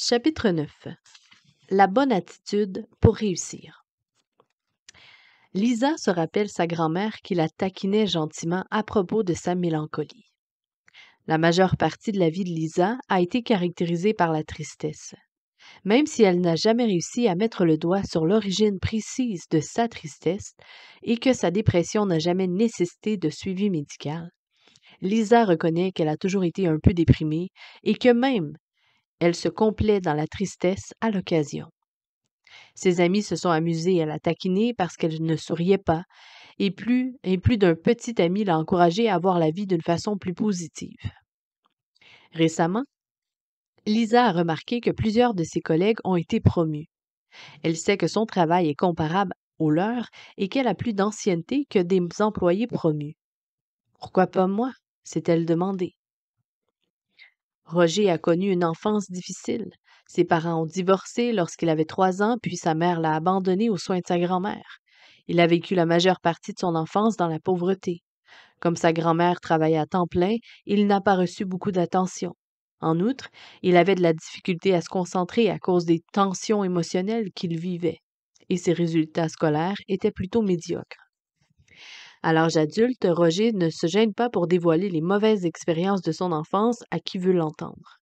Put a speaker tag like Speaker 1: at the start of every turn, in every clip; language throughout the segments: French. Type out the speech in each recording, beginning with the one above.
Speaker 1: Chapitre 9. La bonne attitude pour réussir. Lisa se rappelle sa grand-mère qui la taquinait gentiment à propos de sa mélancolie. La majeure partie de la vie de Lisa a été caractérisée par la tristesse. Même si elle n'a jamais réussi à mettre le doigt sur l'origine précise de sa tristesse et que sa dépression n'a jamais nécessité de suivi médical, Lisa reconnaît qu'elle a toujours été un peu déprimée et que même elle se complaît dans la tristesse à l'occasion. Ses amis se sont amusés à la taquiner parce qu'elle ne souriait pas, et plus d'un petit ami l'a encouragée à voir la vie d'une façon plus positive. Récemment, Lisa a remarqué que plusieurs de ses collègues ont été promus. Elle sait que son travail est comparable au leur et qu'elle a plus d'ancienneté que des employés promus. Pourquoi pas moi? S'est-elle demandé. Roger a connu une enfance difficile. Ses parents ont divorcé lorsqu'il avait 3 ans, puis sa mère l'a abandonné aux soins de sa grand-mère. Il a vécu la majeure partie de son enfance dans la pauvreté. Comme sa grand-mère travaillait à temps plein, il n'a pas reçu beaucoup d'attention. En outre, il avait de la difficulté à se concentrer à cause des tensions émotionnelles qu'il vivait, et ses résultats scolaires étaient plutôt médiocres. À l'âge adulte, Roger ne se gêne pas pour dévoiler les mauvaises expériences de son enfance à qui veut l'entendre.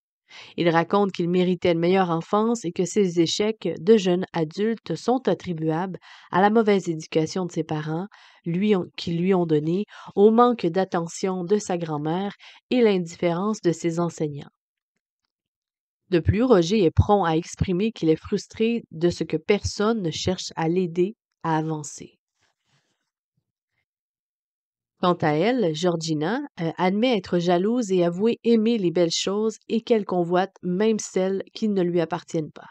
Speaker 1: Il raconte qu'il méritait une meilleure enfance et que ses échecs de jeune adulte sont attribuables à la mauvaise éducation de ses parents, qui lui ont donné, au manque d'attention de sa grand-mère et l'indifférence de ses enseignants. De plus, Roger est prompt à exprimer qu'il est frustré de ce que personne ne cherche à l'aider à avancer. Quant à elle, Georgina admet être jalouse et avouer aimer les belles choses et qu'elle convoite même celles qui ne lui appartiennent pas.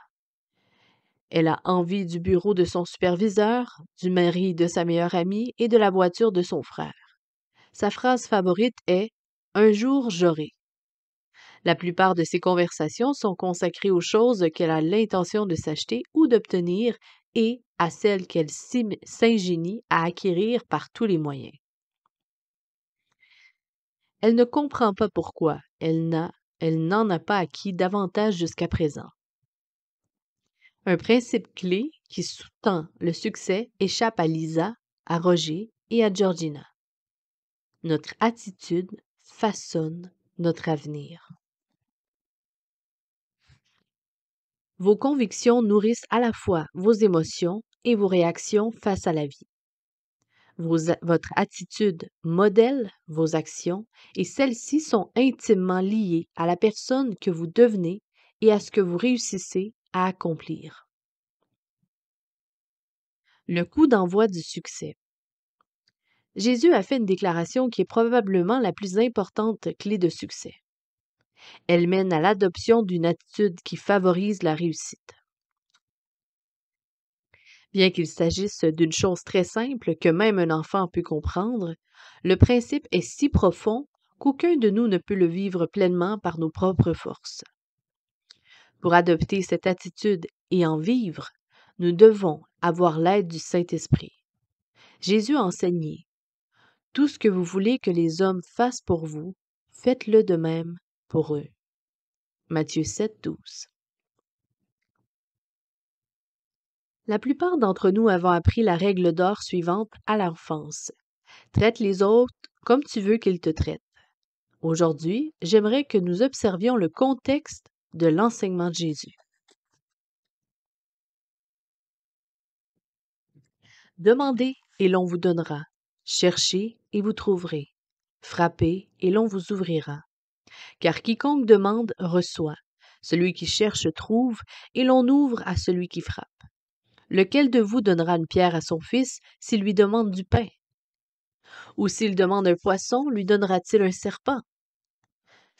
Speaker 1: Elle a envie du bureau de son superviseur, du mari de sa meilleure amie et de la voiture de son frère. Sa phrase favorite est « Un jour j'aurai ». La plupart de ses conversations sont consacrées aux choses qu'elle a l'intention de s'acheter ou d'obtenir et à celles qu'elle s'ingénie à acquérir par tous les moyens. Elle ne comprend pas pourquoi elle n'en a pas acquis davantage jusqu'à présent. Un principe clé qui sous-tend le succès échappe à Lisa, à Roger et à Georgina. Notre attitude façonne notre avenir. Vos convictions nourrissent à la fois vos émotions et vos réactions face à la vie. Votre attitude modèle vos actions et celles-ci sont intimement liées à la personne que vous devenez et à ce que vous réussissez à accomplir. Le coup d'envoi du succès. Jésus a fait une déclaration qui est probablement la plus importante clé de succès. Elle mène à l'adoption d'une attitude qui favorise la réussite. Bien qu'il s'agisse d'une chose très simple que même un enfant peut comprendre, le principe est si profond qu'aucun de nous ne peut le vivre pleinement par nos propres forces. Pour adopter cette attitude et en vivre, nous devons avoir l'aide du Saint-Esprit. Jésus a enseigné « Tout ce que vous voulez que les hommes fassent pour vous, faites-le de même pour eux. » Matthieu 7, 12. La plupart d'entre nous avons appris la règle d'or suivante à l'enfance. Traite les autres comme tu veux qu'ils te traitent. Aujourd'hui, j'aimerais que nous observions le contexte de l'enseignement de Jésus. Demandez et l'on vous donnera. Cherchez et vous trouverez. Frappez et l'on vous ouvrira. Car quiconque demande reçoit. Celui qui cherche trouve et l'on ouvre à celui qui frappe. Lequel de vous donnera une pierre à son fils s'il lui demande du pain? Ou s'il demande un poisson, lui donnera-t-il un serpent?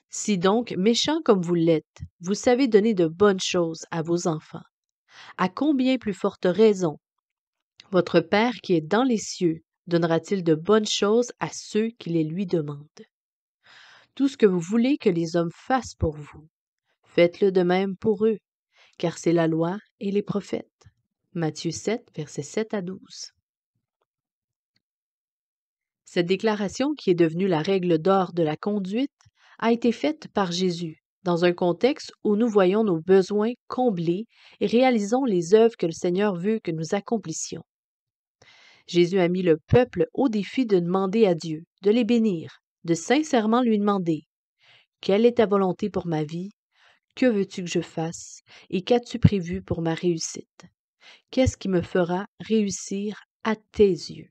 Speaker 1: Si donc, méchant comme vous l'êtes, vous savez donner de bonnes choses à vos enfants, à combien plus forte raison votre Père qui est dans les cieux donnera-t-il de bonnes choses à ceux qui les lui demandent? Tout ce que vous voulez que les hommes fassent pour vous, faites-le de même pour eux, car c'est la loi et les prophètes. Matthieu 7, versets 7 à 12. Cette déclaration, qui est devenue la règle d'or de la conduite, a été faite par Jésus dans un contexte où nous voyons nos besoins comblés et réalisons les œuvres que le Seigneur veut que nous accomplissions. Jésus a mis le peuple au défi de demander à Dieu, de les bénir, de sincèrement lui demander: quelle est ta volonté pour ma vie? Que veux-tu que je fasse? Et qu'as-tu prévu pour ma réussite? Qu'est-ce qui me fera réussir à tes yeux?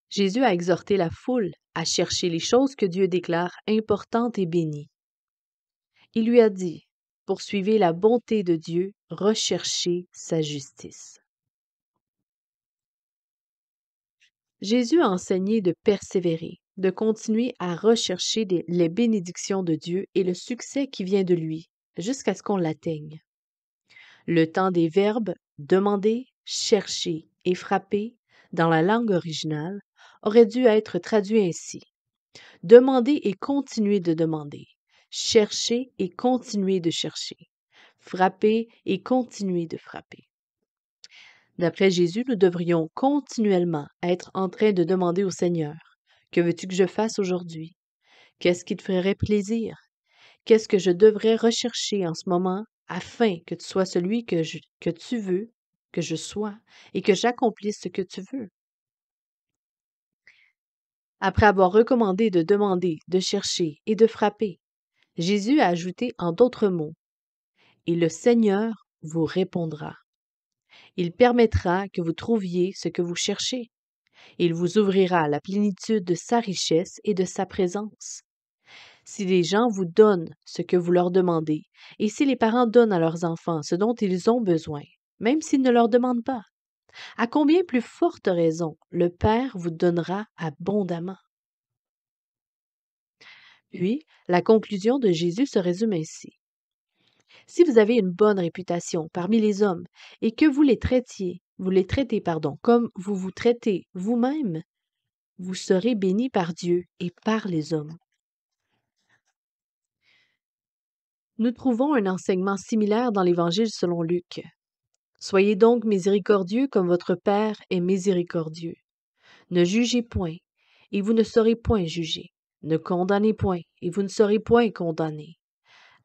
Speaker 1: Jésus a exhorté la foule à chercher les choses que Dieu déclare importantes et bénies. Il lui a dit: poursuivez la bonté de Dieu, recherchez sa justice. Jésus a enseigné de persévérer, de continuer à rechercher les bénédictions de Dieu et le succès qui vient de lui, jusqu'à ce qu'on l'atteigne. Le temps des verbes demander, chercher et frapper dans la langue originale aurait dû être traduit ainsi: demander et continuer de demander, chercher et continuer de chercher, frapper et continuer de frapper. D'après Jésus, nous devrions continuellement être en train de demander au Seigneur: que veux-tu que je fasse aujourd'hui? Qu'est-ce qui te ferait plaisir? Qu'est-ce que je devrais rechercher en ce moment afin que tu sois celui que tu veux que je sois et que j'accomplisse ce que tu veux? Après avoir recommandé de demander, de chercher et de frapper, Jésus a ajouté en d'autres mots: et le Seigneur vous répondra. Il permettra que vous trouviez ce que vous cherchez. Il vous ouvrira la plénitude de sa richesse et de sa présence. Si les gens vous donnent ce que vous leur demandez, et si les parents donnent à leurs enfants ce dont ils ont besoin, même s'ils ne leur demandent pas, à combien plus forte raison le Père vous donnera abondamment. Puis, la conclusion de Jésus se résume ainsi: si vous avez une bonne réputation parmi les hommes et que vous les traitez, comme vous vous traitez vous-même, vous serez bénis par Dieu et par les hommes. Nous trouvons un enseignement similaire dans l'Évangile selon Luc. Soyez donc miséricordieux comme votre Père est miséricordieux. Ne jugez point, et vous ne serez point jugés. Ne condamnez point, et vous ne serez point condamnés.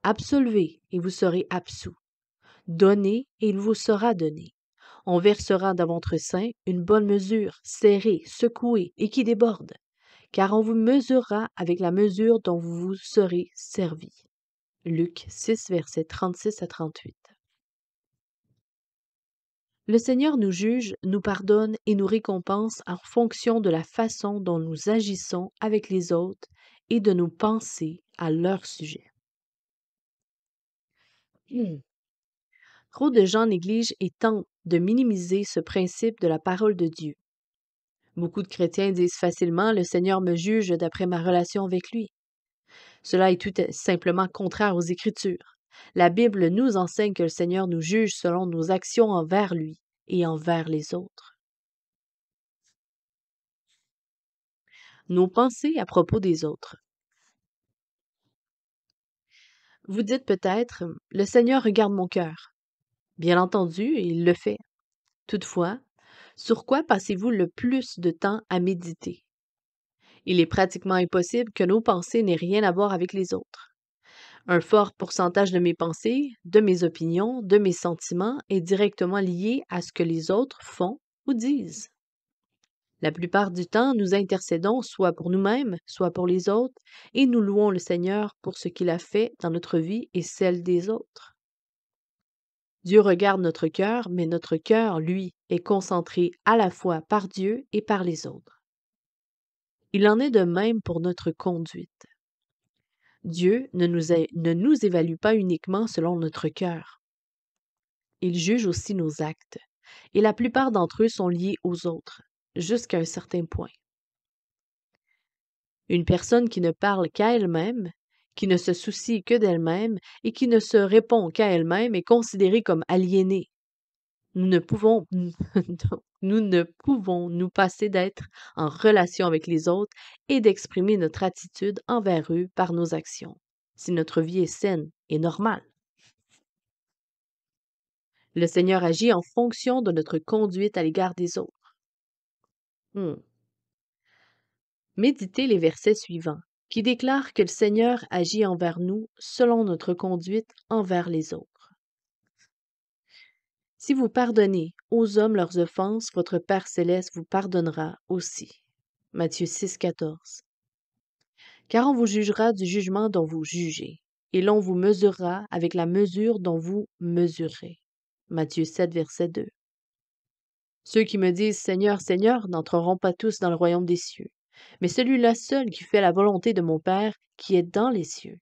Speaker 1: Absolvez, et vous serez absous. Donnez, et il vous sera donné. On versera dans votre sein une bonne mesure, serrée, secouée, et qui déborde, car on vous mesurera avec la mesure dont vous vous serez servi. Luc 6, versets 36 à 38. Le Seigneur nous juge, nous pardonne et nous récompense en fonction de la façon dont nous agissons avec les autres et de nos pensées à leur sujet. Trop de gens négligent et tentent de minimiser ce principe de la parole de Dieu. Beaucoup de chrétiens disent facilement: le Seigneur me juge d'après ma relation avec lui. Cela est tout simplement contraire aux Écritures. La Bible nous enseigne que le Seigneur nous juge selon nos actions envers lui et envers les autres. Nos pensées à propos des autres. Vous dites peut-être: le Seigneur regarde mon cœur. Bien entendu, il le fait. Toutefois, sur quoi passez-vous le plus de temps à méditer? Il est pratiquement impossible que nos pensées n'aient rien à voir avec les autres. Un fort pourcentage de mes pensées, de mes opinions, de mes sentiments est directement lié à ce que les autres font ou disent. La plupart du temps, nous intercédons soit pour nous-mêmes, soit pour les autres, et nous louons le Seigneur pour ce qu'il a fait dans notre vie et celle des autres. Dieu regarde notre cœur, mais notre cœur, lui, est concentré à la fois par Dieu et par les autres. Il en est de même pour notre conduite. Dieu ne nous évalue pas uniquement selon notre cœur. Il juge aussi nos actes, et la plupart d'entre eux sont liés aux autres, jusqu'à un certain point. Une personne qui ne parle qu'à elle-même, qui ne se soucie que d'elle-même et qui ne se répond qu'à elle-même est considérée comme aliénée. Nous ne pouvons nous passer d'être en relation avec les autres et d'exprimer notre attitude envers eux par nos actions, si notre vie est saine et normale. Le Seigneur agit en fonction de notre conduite à l'égard des autres. Méditez les versets suivants. qui déclare que le Seigneur agit envers nous selon notre conduite envers les autres. Si vous pardonnez aux hommes leurs offenses, votre Père céleste vous pardonnera aussi. Matthieu 6,14. Car on vous jugera du jugement dont vous jugez, et l'on vous mesurera avec la mesure dont vous mesurez. Matthieu 7, verset 2. Ceux qui me disent Seigneur, Seigneur n'entreront pas tous dans le royaume des cieux, mais celui-là seul qui fait la volonté de mon Père qui est dans les cieux.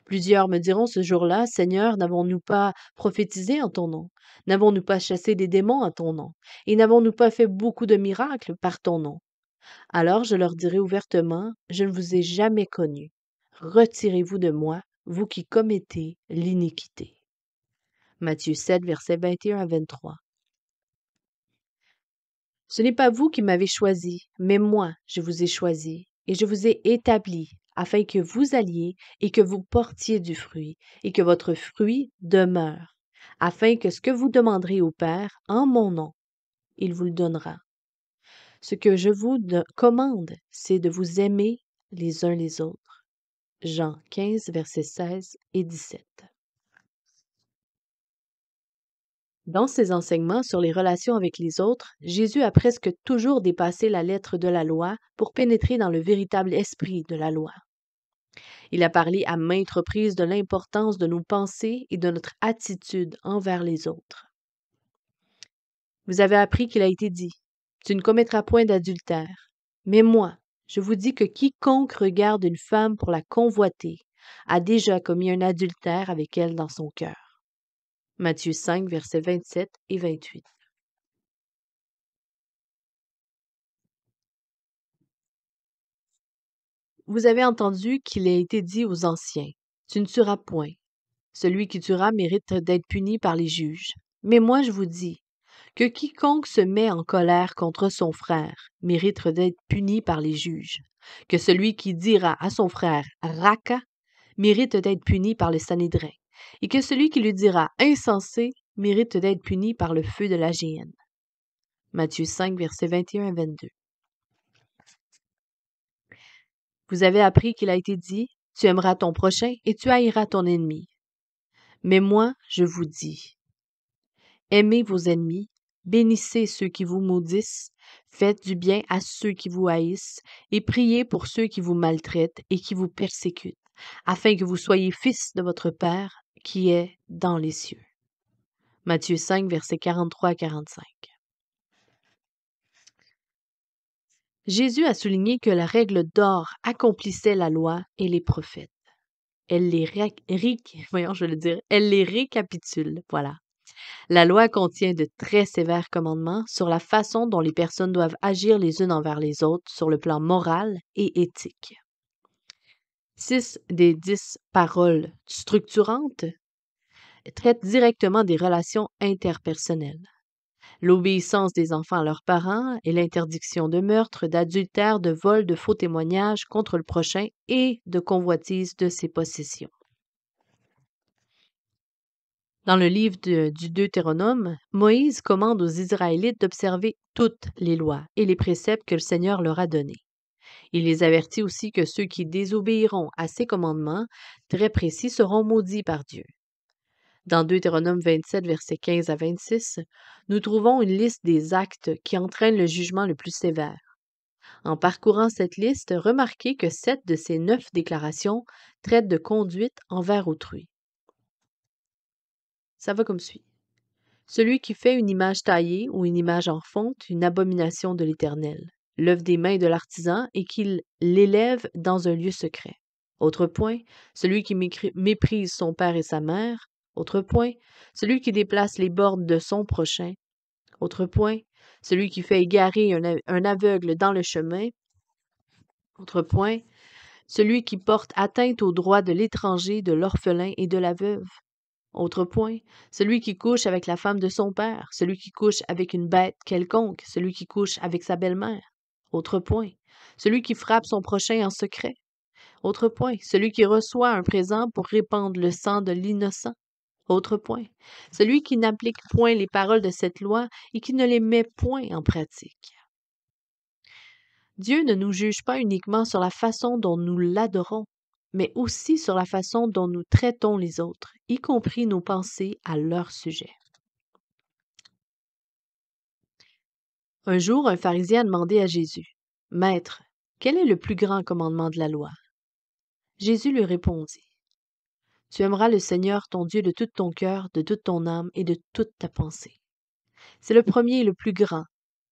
Speaker 1: Plusieurs me diront ce jour-là, Seigneur, n'avons-nous pas prophétisé en ton nom? N'avons-nous pas chassé des démons en ton nom? Et n'avons-nous pas fait beaucoup de miracles par ton nom? Alors je leur dirai ouvertement, je ne vous ai jamais connus. Retirez-vous de moi, vous qui commettez l'iniquité. Matthieu 7, versets 21 à 23. Ce n'est pas vous qui m'avez choisi, mais moi je vous ai choisi, et je vous ai établi, afin que vous alliez et que vous portiez du fruit, et que votre fruit demeure, afin que ce que vous demanderez au Père en mon nom, il vous le donnera. Ce que je vous commande, c'est de vous aimer les uns les autres. Jean 15, versets 16 et 17. Dans ses enseignements sur les relations avec les autres, Jésus a presque toujours dépassé la lettre de la loi pour pénétrer dans le véritable esprit de la loi. Il a parlé à maintes reprises de l'importance de nos pensées et de notre attitude envers les autres. Vous avez appris qu'il a été dit, « Tu ne commettras point d'adultère. » Mais moi, je vous dis que quiconque regarde une femme pour la convoiter a déjà commis un adultère avec elle dans son cœur. Matthieu 5, versets 27 et 28. Vous avez entendu qu'il a été dit aux anciens, « Tu ne tueras point. » Celui qui tuera mérite d'être puni par les juges. Mais moi je vous dis que quiconque se met en colère contre son frère mérite d'être puni par les juges, que celui qui dira à son frère « Raka » mérite d'être puni par le Sanhédrin, et que celui qui lui dira « Insensé » mérite d'être puni par le feu de la géhenne. Matthieu 5, versets 21 à 22. Vous avez appris qu'il a été dit « Tu aimeras ton prochain et tu haïras ton ennemi. » Mais moi, je vous dis, aimez vos ennemis, bénissez ceux qui vous maudissent, faites du bien à ceux qui vous haïssent, et priez pour ceux qui vous maltraitent et qui vous persécutent, afin que vous soyez fils de votre Père qui est dans les cieux. Matthieu 5, versets 43 à 45. Jésus a souligné que la règle d'or accomplissait la loi et les prophètes. Elle les récapitule, voilà. La loi contient de très sévères commandements sur la façon dont les personnes doivent agir les unes envers les autres sur le plan moral et éthique. 6 des 10 paroles structurantes traitent directement des relations interpersonnelles. L'obéissance des enfants à leurs parents et l'interdiction de meurtre, d'adultère, de vol, de faux témoignages contre le prochain et de convoitise de ses possessions. Dans le livre du Deutéronome, Moïse commande aux Israélites d'observer toutes les lois et les préceptes que le Seigneur leur a donnés. Il les avertit aussi que ceux qui désobéiront à ces commandements très précis seront maudits par Dieu. Dans Deutéronome 27, versets 15 à 26, nous trouvons une liste des actes qui entraînent le jugement le plus sévère. En parcourant cette liste, remarquez que 7 de ces 9 déclarations traitent de conduite envers autrui. Ça va comme suit. Celui qui fait une image taillée ou une image en fonte, une abomination de l'Éternel, l'œuvre des mains de l'artisan et qu'il l'élève dans un lieu secret. Autre point, celui qui méprise son père et sa mère. Autre point, celui qui déplace les bornes de son prochain. Autre point, celui qui fait égarer un aveugle dans le chemin. Autre point, celui qui porte atteinte aux droits de l'étranger, de l'orphelin et de la veuve. Autre point, celui qui couche avec la femme de son père, celui qui couche avec une bête quelconque, celui qui couche avec sa belle-mère. Autre point, celui qui frappe son prochain en secret. Autre point, celui qui reçoit un présent pour répandre le sang de l'innocent. Autre point, celui qui n'applique point les paroles de cette loi et qui ne les met point en pratique. Dieu ne nous juge pas uniquement sur la façon dont nous l'adorons, mais aussi sur la façon dont nous traitons les autres, y compris nos pensées à leur sujet. Un jour, un pharisien a demandé à Jésus, Maître, quel est le plus grand commandement de la loi? Jésus lui répondit, Tu aimeras le Seigneur ton Dieu de tout ton cœur, de toute ton âme et de toute ta pensée. C'est le premier et le plus grand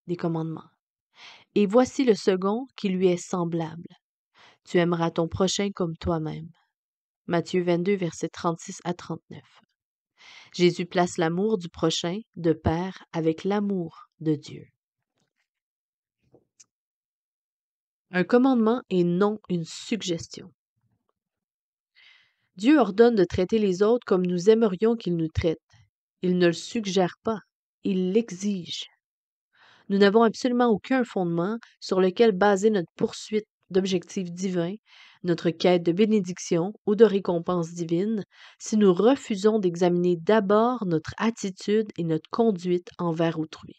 Speaker 1: des commandements. Et voici le second qui lui est semblable. Tu aimeras ton prochain comme toi-même. Matthieu 22, versets 36 à 39. Jésus place l'amour du prochain de pair avec l'amour de Dieu. Un commandement et non une suggestion. Dieu ordonne de traiter les autres comme nous aimerions qu'ils nous traitent. Il ne le suggère pas, il l'exige. Nous n'avons absolument aucun fondement sur lequel baser notre poursuite d'objectifs divins, notre quête de bénédiction ou de récompense divine, si nous refusons d'examiner d'abord notre attitude et notre conduite envers autrui.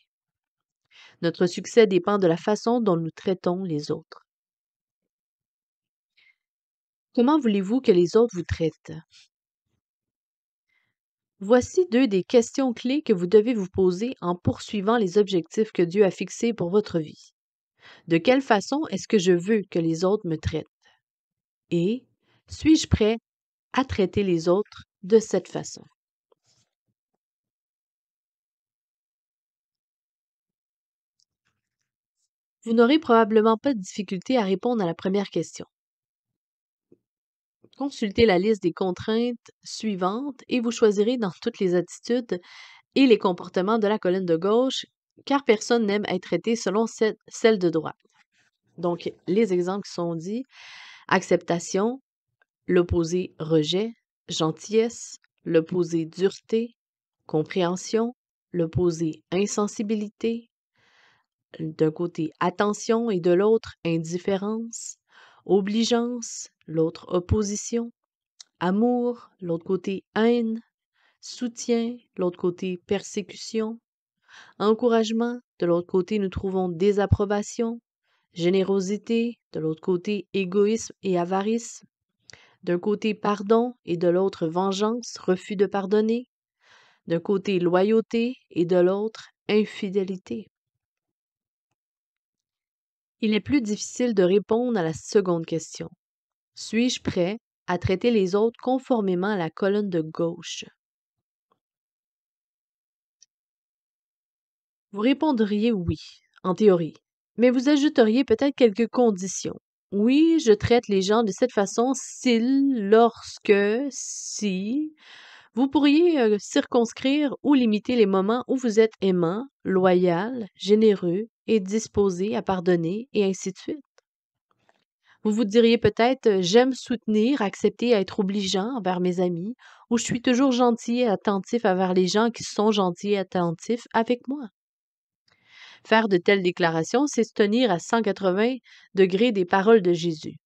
Speaker 1: Notre succès dépend de la façon dont nous traitons les autres. Comment voulez-vous que les autres vous traitent? Voici 2 des questions clés que vous devez vous poser en poursuivant les objectifs que Dieu a fixés pour votre vie. De quelle façon est-ce que je veux que les autres me traitent? Et suis-je prêt à traiter les autres de cette façon? Vous n'aurez probablement pas de difficulté à répondre à la première question. Consultez la liste des contraintes suivantes et vous choisirez dans toutes les attitudes et les comportements de la colonne de gauche, car personne n'aime être traité selon celle de droite. Donc, les exemples qui sont dits, acceptation, l'opposé rejet, gentillesse, l'opposé dureté, compréhension, l'opposé insensibilité, d'un côté attention et de l'autre indifférence, obligeance, l'autre opposition, amour, l'autre côté haine, soutien, l'autre côté persécution, encouragement, de l'autre côté nous trouvons désapprobation, générosité, de l'autre côté égoïsme et avarice, d'un côté pardon et de l'autre vengeance, refus de pardonner, d'un côté loyauté et de l'autre infidélité. Il est plus difficile de répondre à la seconde question. Suis-je prêt à traiter les autres conformément à la colonne de gauche? Vous répondriez oui, en théorie, mais vous ajouteriez peut-être quelques conditions. Oui, je traite les gens de cette façon s'ils, lorsque, si. Vous pourriez circonscrire ou limiter les moments où vous êtes aimant, loyal, généreux et disposé à pardonner et ainsi de suite. Vous vous diriez peut-être j'aime soutenir, accepter, être obligeant envers mes amis, ou je suis toujours gentil et attentif envers les gens qui sont gentils et attentifs avec moi. Faire de telles déclarations, c'est se tenir à 180 degrés des paroles de Jésus.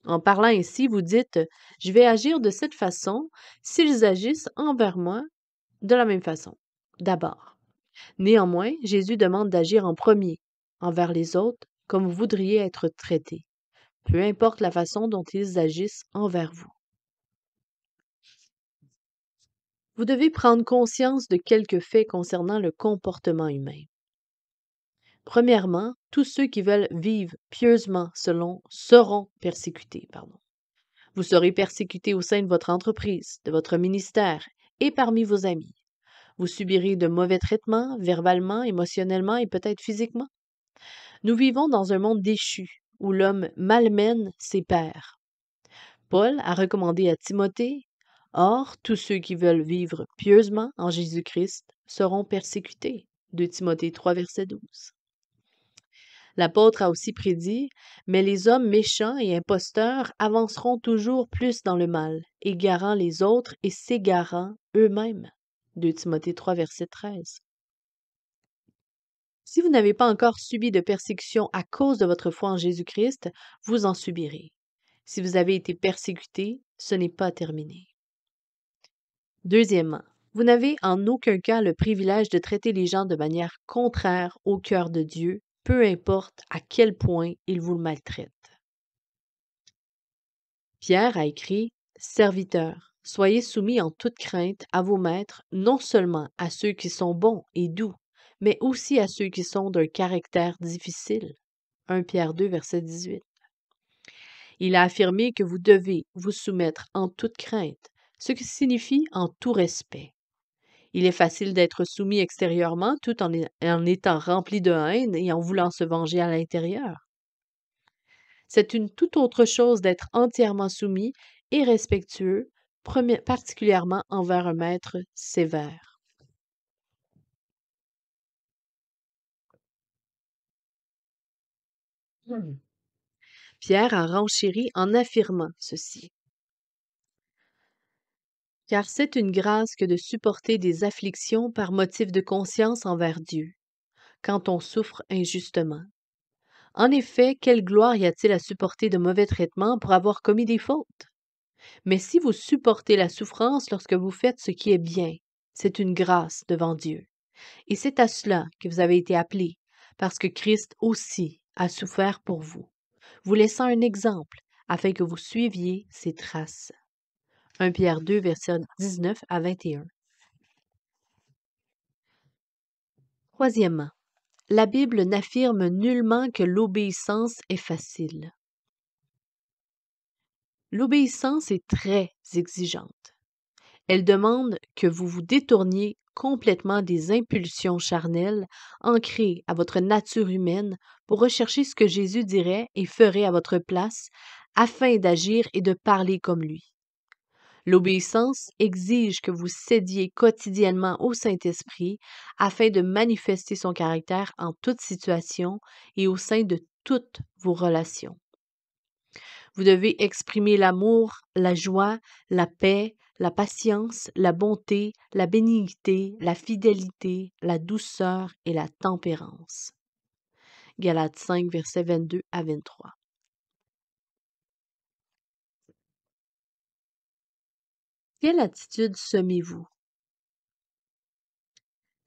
Speaker 1: En parlant ainsi, vous dites je vais agir de cette façon s'ils agissent envers moi de la même façon. D'abord. Néanmoins, Jésus demande d'agir en premier envers les autres comme vous voudriez être traité, peu importe la façon dont ils agissent envers vous. Vous devez prendre conscience de quelques faits concernant le comportement humain. Premièrement, tous ceux qui veulent vivre pieusement seront persécutés. Vous serez persécutés au sein de votre entreprise, de votre ministère et parmi vos amis. Vous subirez de mauvais traitements, verbalement, émotionnellement et peut-être physiquement. Nous vivons dans un monde déchu, où l'homme malmène ses pairs. Paul a recommandé à Timothée, Or, tous ceux qui veulent vivre pieusement en Jésus-Christ seront persécutés. 2 Timothée 3, verset 12. L'apôtre a aussi prédit, mais les hommes méchants et imposteurs avanceront toujours plus dans le mal, égarant les autres et s'égarant eux-mêmes. 2 Timothée 3, verset 13. Si vous n'avez pas encore subi de persécution à cause de votre foi en Jésus-Christ, vous en subirez. Si vous avez été persécuté, ce n'est pas terminé. Deuxièmement, vous n'avez en aucun cas le privilège de traiter les gens de manière contraire au cœur de Dieu, peu importe à quel point ils vous le maltraitent. Pierre a écrit: Serviteurs, soyez soumis en toute crainte à vos maîtres, non seulement à ceux qui sont bons et doux, mais aussi à ceux qui sont d'un caractère difficile. 1 Pierre 2, verset 18. Il a affirmé que vous devez vous soumettre en toute crainte, ce qui signifie en tout respect. Il est facile d'être soumis extérieurement tout en étant rempli de haine et en voulant se venger à l'intérieur. C'est une toute autre chose d'être entièrement soumis et respectueux, particulièrement envers un maître sévère. Hmm. Pierre a renchéri en affirmant ceci. Car c'est une grâce que de supporter des afflictions par motif de conscience envers Dieu, quand on souffre injustement. En effet, quelle gloire y a-t-il à supporter de mauvais traitements pour avoir commis des fautes? Mais si vous supportez la souffrance lorsque vous faites ce qui est bien, c'est une grâce devant Dieu. Et c'est à cela que vous avez été appelés, parce que Christ aussi a souffert pour vous, vous laissant un exemple, afin que vous suiviez ses traces. 1 Pierre 2, versets 19 à 21. Troisièmement, la Bible n'affirme nullement que l'obéissance est facile. L'obéissance est très exigeante. Elle demande que vous vous détourniez complètement des impulsions charnelles ancrées à votre nature humaine pour rechercher ce que Jésus dirait et ferait à votre place afin d'agir et de parler comme lui. L'obéissance exige que vous cédiez quotidiennement au Saint-Esprit afin de manifester son caractère en toute situation et au sein de toutes vos relations. Vous devez exprimer l'amour, la joie, la paix, la patience, la bonté, la bénignité, la fidélité, la douceur et la tempérance. Galates 5, versets 22 à 23. Quelle attitude semez-vous?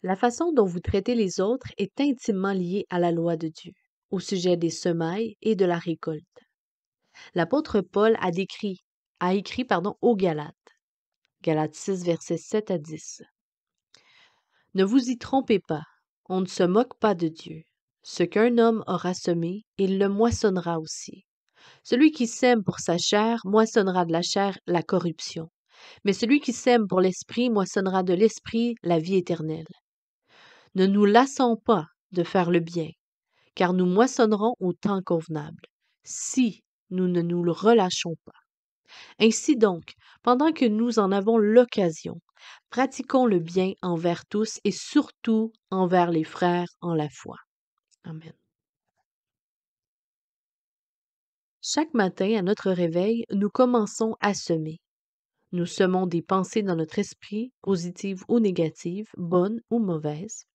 Speaker 1: La façon dont vous traitez les autres est intimement liée à la loi de Dieu, au sujet des semailles et de la récolte. L'apôtre Paul a écrit aux Galates. Galates 6, versets 7 à 10. Ne vous y trompez pas, on ne se moque pas de Dieu. Ce qu'un homme aura semé, il le moissonnera aussi. Celui qui sème pour sa chair moissonnera de la chair la corruption, mais celui qui sème pour l'esprit moissonnera de l'esprit la vie éternelle. Ne nous lassons pas de faire le bien, car nous moissonnerons au temps convenable, si nous ne nous le relâchons pas. Ainsi donc, pendant que nous en avons l'occasion, pratiquons le bien envers tous et surtout envers les frères en la foi. Amen. Chaque matin, à notre réveil, nous commençons à semer. Nous semons des pensées dans notre esprit, positives ou négatives, bonnes ou mauvaises.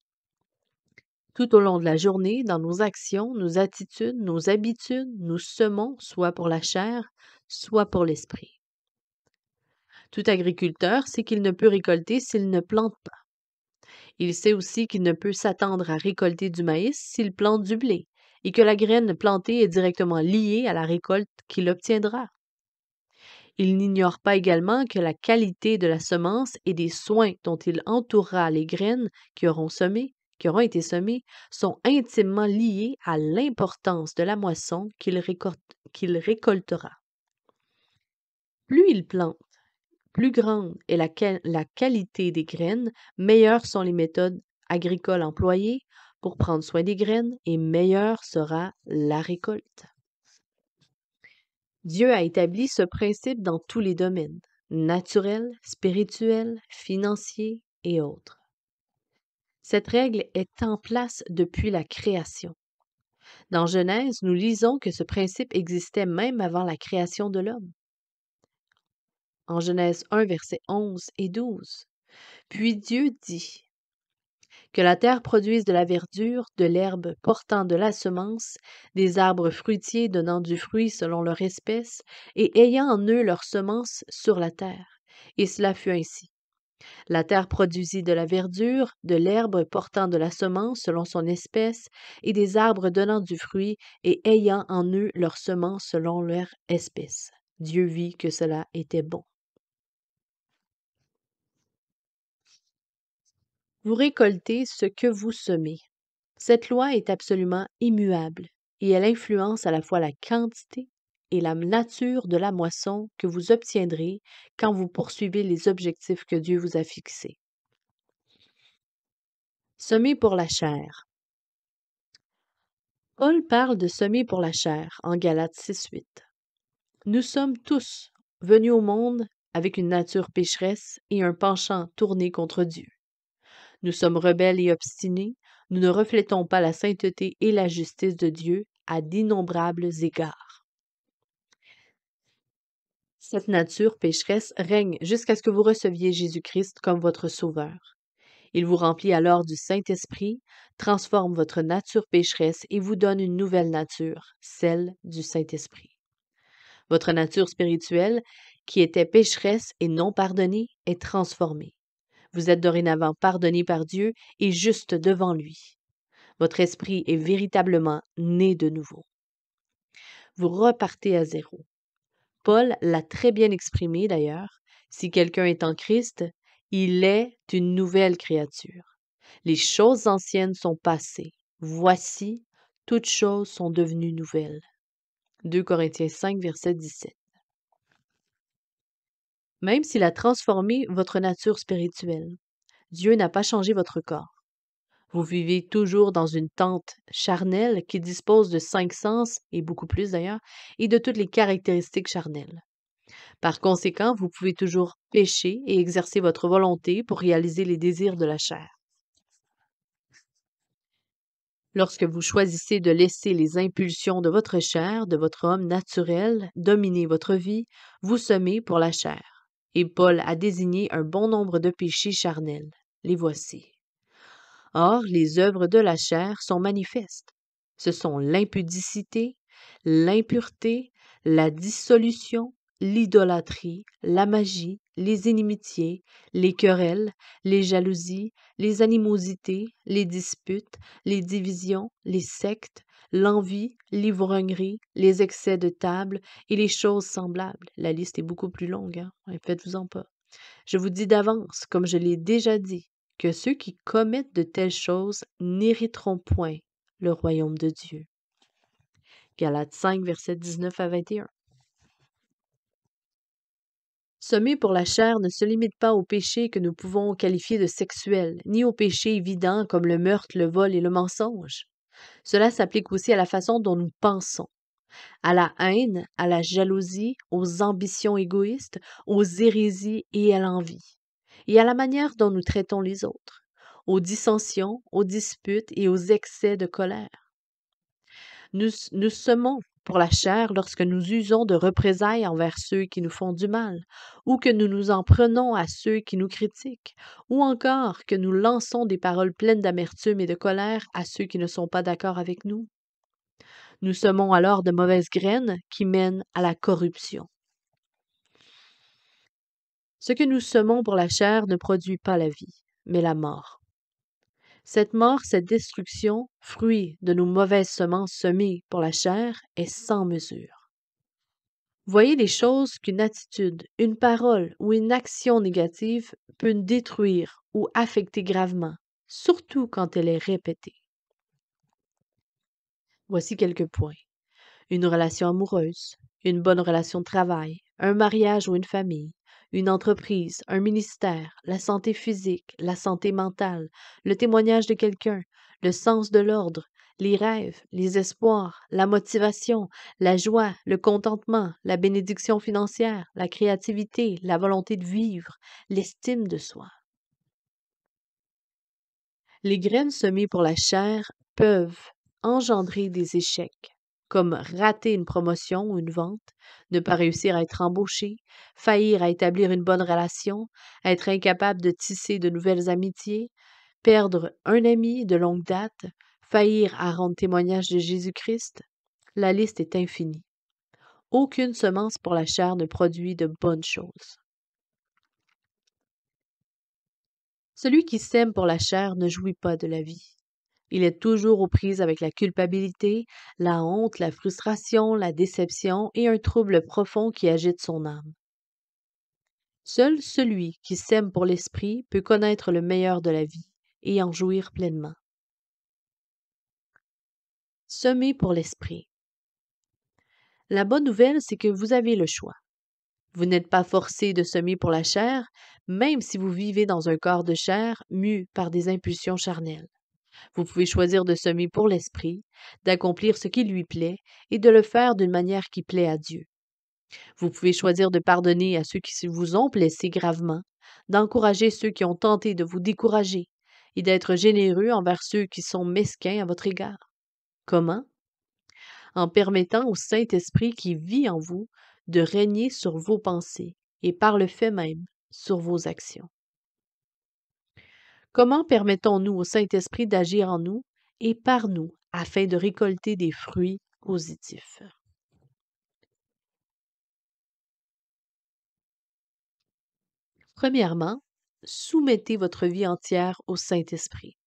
Speaker 1: Tout au long de la journée, dans nos actions, nos attitudes, nos habitudes, nous semons soit pour la chair, soit pour l'esprit. Tout agriculteur sait qu'il ne peut récolter s'il ne plante pas. Il sait aussi qu'il ne peut s'attendre à récolter du maïs s'il plante du blé, et que la graine plantée est directement liée à la récolte qu'il obtiendra. Il n'ignore pas également que la qualité de la semence et des soins dont il entourera les graines qui auront été semées, sont intimement liés à l'importance de la moisson qu'il récoltera. Plus il plante, plus grande est la qualité des graines, meilleures sont les méthodes agricoles employées pour prendre soin des graines et meilleure sera la récolte. Dieu a établi ce principe dans tous les domaines, naturels, spirituels, financiers et autres. Cette règle est en place depuis la création. Dans Genèse, nous lisons que ce principe existait même avant la création de l'homme. En Genèse 1, versets 11 et 12. Puis Dieu dit que la terre produise de la verdure, de l'herbe portant de la semence, des arbres fruitiers donnant du fruit selon leur espèce, et ayant en eux leur semence sur la terre. Et cela fut ainsi. La terre produisit de la verdure, de l'herbe portant de la semence selon son espèce, et des arbres donnant du fruit et ayant en eux leur semence selon leur espèce. Dieu vit que cela était bon. Vous récoltez ce que vous semez. Cette loi est absolument immuable et elle influence à la fois la quantité et la nature de la moisson que vous obtiendrez quand vous poursuivez les objectifs que Dieu vous a fixés. Semer pour la chair. Paul parle de semer pour la chair en Galates 6:8. Nous sommes tous venus au monde avec une nature pécheresse et un penchant tourné contre Dieu. Nous sommes rebelles et obstinés, nous ne reflétons pas la sainteté et la justice de Dieu à d'innombrables égards. Cette nature pécheresse règne jusqu'à ce que vous receviez Jésus-Christ comme votre Sauveur. Il vous remplit alors du Saint-Esprit, transforme votre nature pécheresse et vous donne une nouvelle nature, celle du Saint-Esprit. Votre nature spirituelle, qui était pécheresse et non pardonnée, est transformée. Vous êtes dorénavant pardonné par Dieu et juste devant lui. Votre esprit est véritablement né de nouveau. Vous repartez à zéro. Paul l'a très bien exprimé d'ailleurs. Si quelqu'un est en Christ, il est une nouvelle créature. Les choses anciennes sont passées. Voici, toutes choses sont devenues nouvelles. 2 Corinthiens 5, verset 17. Même s'il a transformé votre nature spirituelle, Dieu n'a pas changé votre corps. Vous vivez toujours dans une tente charnelle qui dispose de 5 sens, et beaucoup plus d'ailleurs, et de toutes les caractéristiques charnelles. Par conséquent, vous pouvez toujours pécher et exercer votre volonté pour réaliser les désirs de la chair. Lorsque vous choisissez de laisser les impulsions de votre chair, de votre homme naturel, dominer votre vie, vous semez pour la chair. Et Paul a désigné un bon nombre de péchés charnels. Les voici. Or, les œuvres de la chair sont manifestes. Ce sont l'impudicité, l'impureté, la dissolution, l'idolâtrie, la magie, les inimitiés, les querelles, les jalousies, les animosités, les disputes, les divisions, les sectes, l'envie, l'ivrognerie, les excès de table et les choses semblables. La liste est beaucoup plus longue, hein? Faites-vous-en pas. Je vous dis d'avance, comme je l'ai déjà dit, que ceux qui commettent de telles choses n'hériteront point le royaume de Dieu. Galates 5, versets 19 à 21. Semer pour la chair ne se limite pas aux péchés que nous pouvons qualifier de sexuels, ni aux péchés évidents comme le meurtre, le vol et le mensonge. Cela s'applique aussi à la façon dont nous pensons, à la haine, à la jalousie, aux ambitions égoïstes, aux hérésies et à l'envie, et à la manière dont nous traitons les autres, aux dissensions, aux disputes et aux excès de colère. Nous semons pour la chair lorsque nous usons de représailles envers ceux qui nous font du mal, ou que nous nous en prenons à ceux qui nous critiquent, ou encore que nous lançons des paroles pleines d'amertume et de colère à ceux qui ne sont pas d'accord avec nous. Nous semons alors de mauvaises graines qui mènent à la corruption. Ce que nous semons pour la chair ne produit pas la vie, mais la mort. Cette mort, cette destruction, fruit de nos mauvaises semences semées pour la chair, est sans mesure. Voyez les choses qu'une attitude, une parole ou une action négative peut détruire ou affecter gravement, surtout quand elle est répétée. Voici quelques points. Une relation amoureuse, une bonne relation de travail, un mariage ou une famille, une entreprise, un ministère, la santé physique, la santé mentale, le témoignage de quelqu'un, le sens de l'ordre, les rêves, les espoirs, la motivation, la joie, le contentement, la bénédiction financière, la créativité, la volonté de vivre, l'estime de soi. Les graines semées pour la chair peuvent engendrer des échecs, comme rater une promotion ou une vente, ne pas réussir à être embauché, faillir à établir une bonne relation, être incapable de tisser de nouvelles amitiés, perdre un ami de longue date, faillir à rendre témoignage de Jésus-Christ. La liste est infinie. Aucune semence pour la chair ne produit de bonnes choses. Celui qui sème pour la chair ne jouit pas de la vie. Il est toujours aux prises avec la culpabilité, la honte, la frustration, la déception et un trouble profond qui agite son âme. Seul celui qui sème pour l'esprit peut connaître le meilleur de la vie et en jouir pleinement. Semer pour l'esprit. La bonne nouvelle, c'est que vous avez le choix. Vous n'êtes pas forcé de semer pour la chair, même si vous vivez dans un corps de chair mu par des impulsions charnelles. Vous pouvez choisir de semer pour l'esprit, d'accomplir ce qui lui plaît et de le faire d'une manière qui plaît à Dieu. Vous pouvez choisir de pardonner à ceux qui vous ont blessé gravement, d'encourager ceux qui ont tenté de vous décourager et d'être généreux envers ceux qui sont mesquins à votre égard. Comment? En permettant au Saint-Esprit qui vit en vous de régner sur vos pensées et par le fait même sur vos actions. Comment permettons-nous au Saint-Esprit d'agir en nous et par nous afin de récolter des fruits positifs? Premièrement, soumettez votre vie entière au Saint-Esprit.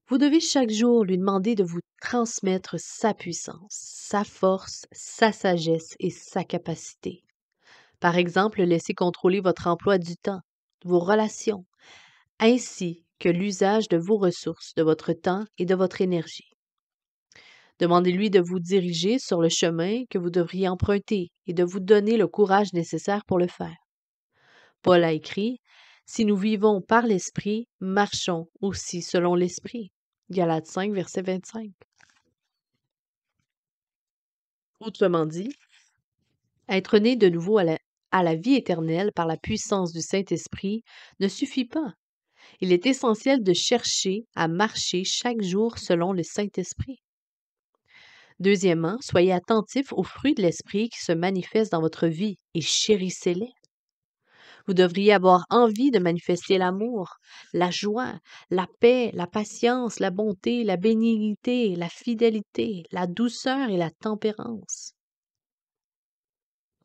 Speaker 1: Vous devez chaque jour lui demander de vous transmettre sa puissance, sa force, sa sagesse et sa capacité. Par exemple, laissez contrôler votre emploi du temps, vos relations, ainsi que l'usage de vos ressources, de votre temps et de votre énergie. Demandez-lui de vous diriger sur le chemin que vous devriez emprunter et de vous donner le courage nécessaire pour le faire. Paul a écrit, si nous vivons par l'Esprit, marchons aussi selon l'Esprit. Galates 5, verset 25. Autrement dit, être né de nouveau à la vie éternelle par la puissance du Saint-Esprit ne suffit pas. Il est essentiel de chercher à marcher chaque jour selon le Saint-Esprit. Deuxièmement, soyez attentifs aux fruits de l'Esprit qui se manifestent dans votre vie et chérissez-les. Vous devriez avoir envie de manifester l'amour, la joie, la paix, la patience, la bonté, la bénignité, la fidélité, la douceur et la tempérance.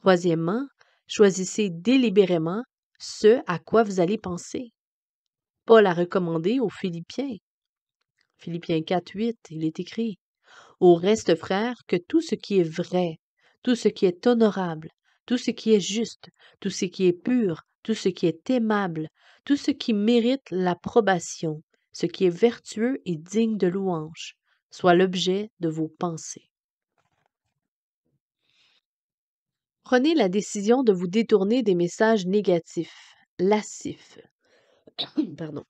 Speaker 1: Troisièmement, choisissez délibérément ce à quoi vous allez penser. Paul a recommandé aux Philippiens. Philippiens 4, 8, il est écrit: au reste, frères, que tout ce qui est vrai, tout ce qui est honorable, tout ce qui est juste, tout ce qui est pur, tout ce qui est aimable, tout ce qui mérite l'approbation, ce qui est vertueux et digne de louange, soit l'objet de vos pensées. Prenez la décision de vous détourner des messages négatifs, lascifs, pardon,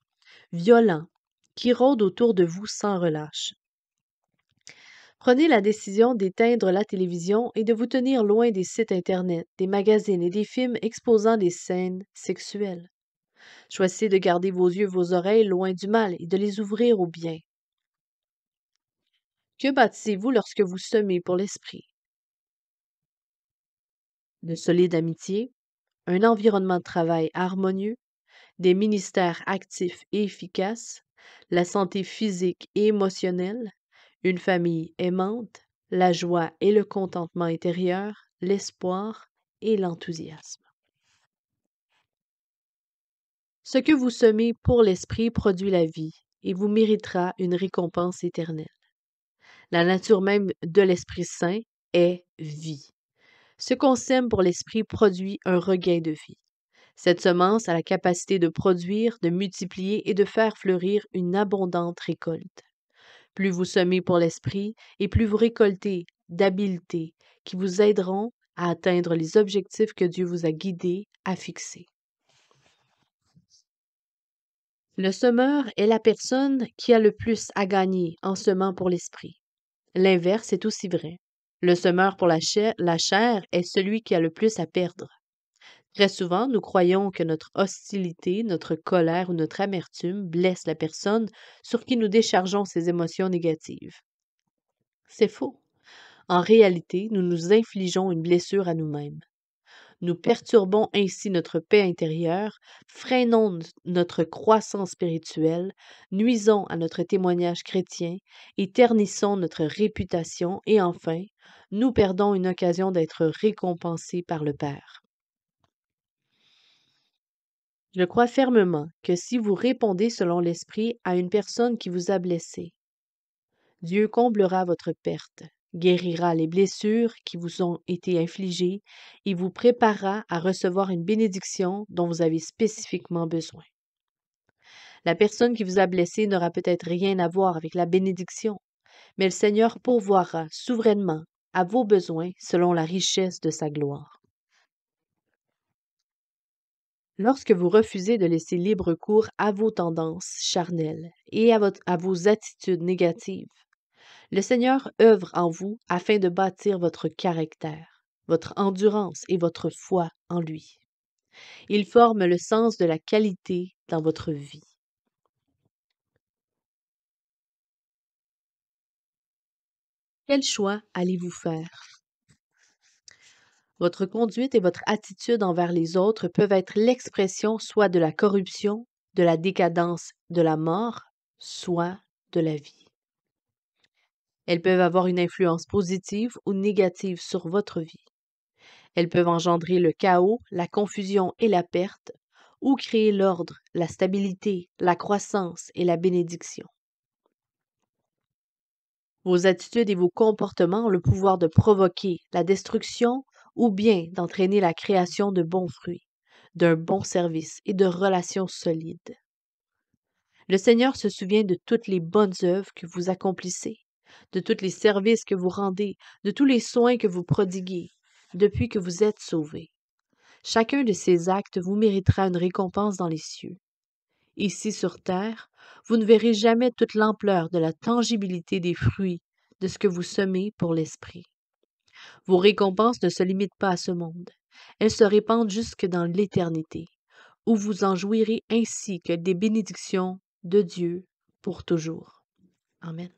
Speaker 1: violents, qui rôdent autour de vous sans relâche. Prenez la décision d'éteindre la télévision et de vous tenir loin des sites Internet, des magazines et des films exposant des scènes sexuelles. Choisissez de garder vos yeux et vos oreilles loin du mal et de les ouvrir au bien. Que bâtissez-vous lorsque vous semez pour l'esprit? De solides amitiés, un environnement de travail harmonieux, des ministères actifs et efficaces, la santé physique et émotionnelle, une famille aimante, la joie et le contentement intérieur, l'espoir et l'enthousiasme. Ce que vous semez pour l'esprit produit la vie et vous méritera une récompense éternelle. La nature même de l'Esprit Saint est vie. Ce qu'on sème pour l'esprit produit un regain de vie. Cette semence a la capacité de produire, de multiplier et de faire fleurir une abondante récolte. Plus vous semez pour l'esprit et plus vous récoltez d'habiletés qui vous aideront à atteindre les objectifs que Dieu vous a guidés à fixer. Le semeur est la personne qui a le plus à gagner en semant pour l'esprit. L'inverse est aussi vrai. Le semeur pour la chair est celui qui a le plus à perdre. Très souvent, nous croyons que notre hostilité, notre colère ou notre amertume blesse la personne sur qui nous déchargeons ces émotions négatives. C'est faux. En réalité, nous nous infligeons une blessure à nous-mêmes. Nous perturbons ainsi notre paix intérieure, freinons notre croissance spirituelle, nuisons à notre témoignage chrétien et ternissons notre réputation et enfin, nous perdons une occasion d'être récompensés par le Père. Je crois fermement que si vous répondez selon l'Esprit à une personne qui vous a blessé, Dieu comblera votre perte, guérira les blessures qui vous ont été infligées et vous préparera à recevoir une bénédiction dont vous avez spécifiquement besoin. La personne qui vous a blessé n'aura peut-être rien à voir avec la bénédiction, mais le Seigneur pourvoira souverainement à vos besoins selon la richesse de sa gloire. Lorsque vous refusez de laisser libre cours à vos tendances charnelles et à vos attitudes négatives, le Seigneur œuvre en vous afin de bâtir votre caractère, votre endurance et votre foi en lui. Il forme le sens de la qualité dans votre vie. Quel choix allez-vous faire? Votre conduite et votre attitude envers les autres peuvent être l'expression soit de la corruption, de la décadence, de la mort, soit de la vie. Elles peuvent avoir une influence positive ou négative sur votre vie. Elles peuvent engendrer le chaos, la confusion et la perte, ou créer l'ordre, la stabilité, la croissance et la bénédiction. Vos attitudes et vos comportements ont le pouvoir de provoquer la destruction ou bien d'entraîner la création de bons fruits, d'un bon service et de relations solides. Le Seigneur se souvient de toutes les bonnes œuvres que vous accomplissez, de tous les services que vous rendez, de tous les soins que vous prodiguez, depuis que vous êtes sauvés. Chacun de ces actes vous méritera une récompense dans les cieux. Ici sur terre, vous ne verrez jamais toute l'ampleur de la tangibilité des fruits de ce que vous semez pour l'esprit. Vos récompenses ne se limitent pas à ce monde. Elles se répandent jusque dans l'éternité, où vous en jouirez ainsi que des bénédictions de Dieu pour toujours. Amen.